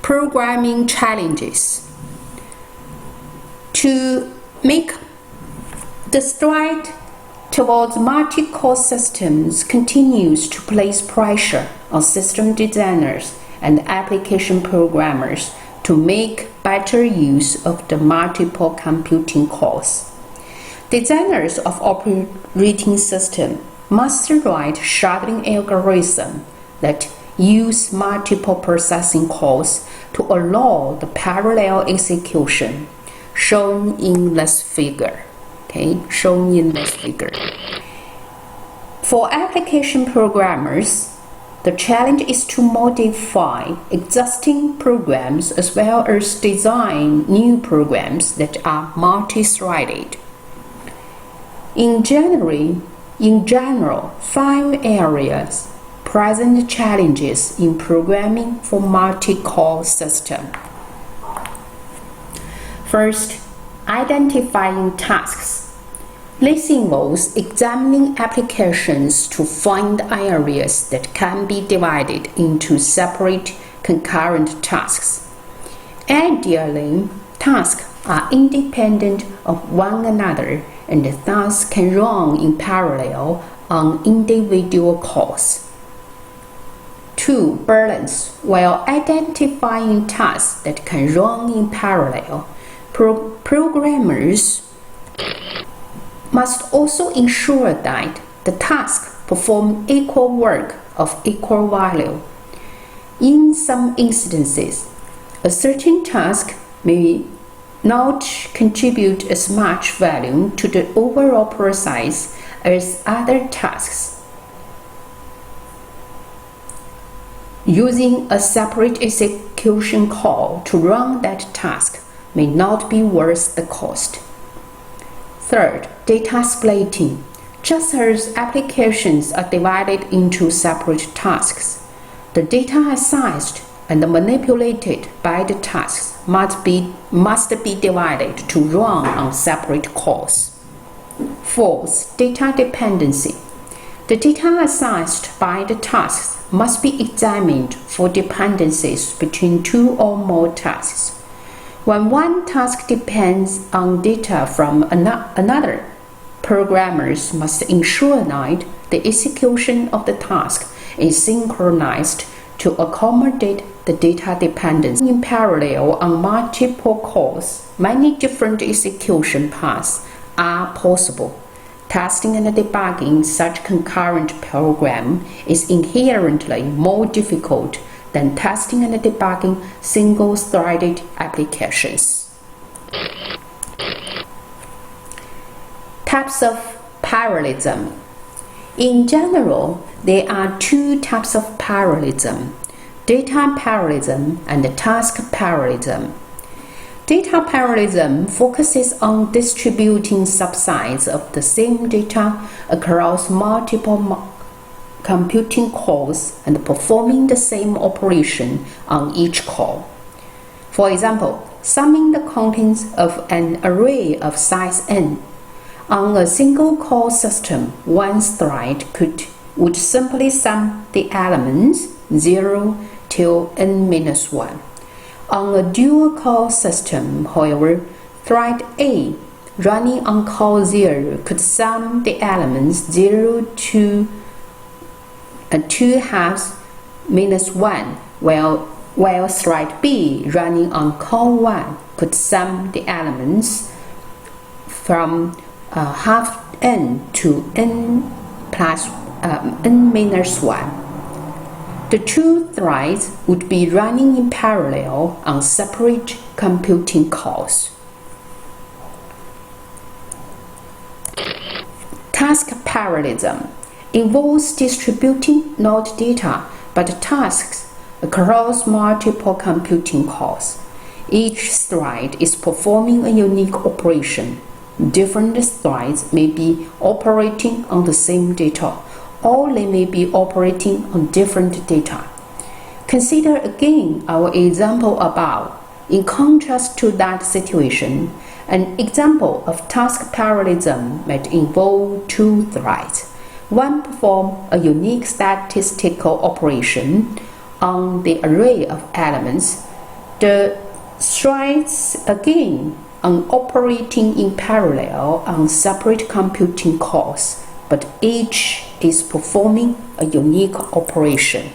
Programming challenges. To make the stride towards multi-core systems continues to place pressure on system designers and application programmers to make better use of the multiple computing cores. Designers of operating systems must write shuttling algorithms that use multiple processing cores to allow the parallel execution shown in this figure. For application programmers, the challenge is to modify existing programs as well as design new programs that are multi-threaded. In general, 5 areas present challenges in programming for multi-core system. First, identifying tasks. This involves examining applications to find areas that can be divided into separate concurrent tasks. Ideally, tasks are independent of one another and thus can run in parallel on individual cores. 2. Balance. While identifying tasks that can run in parallel, programmers must also ensure that the tasks perform equal work of equal value. In some instances, a certain task may not contribute as much value to the overall process as other tasks. Using a separate execution core to run that task may not be worth the cost. Third, data splitting. Just as applications are divided into separate tasks, the data accessed and manipulated by the tasks must be divided to run on separate cores. Fourth, data dependency. The data accessed by the tasks must be examined for dependencies between 2 or more tasks. When one task depends on data from another, programmers must ensure that the execution of the task is synchronized to accommodate the data dependency. In parallel on multiple cores, many different execution paths are possible. Testing and debugging such concurrent program is inherently more difficult than testing and debugging single-threaded applications. Types of parallelism. In general, there are 2 types of parallelism: data parallelism and task parallelism. Data parallelism focuses on distributing subsets of the same data across multiple computing cores and performing the same operation on each core. For example, summing the contents of an array of size n. On a single core system, one thread would simply sum the elements 0 till n-1. On a dual core system, however, thread A running on core 0 could sum the elements 0 to 2 halves minus 1, while thread B running on core 1 could sum the elements from half n to n plus n-1. The 2 threads would be running in parallel on separate computing cores. Task parallelism involves distributing not data but tasks across multiple computing cores. Each thread is performing a unique operation. Different threads may be operating on the same data, or they may be operating on different data. Consider again our example above. In contrast to that situation, an example of task parallelism might involve 2 threads. One performs a unique statistical operation on the array of elements, The strides again on operating in parallel on separate computing cores, but each is performing a unique operation.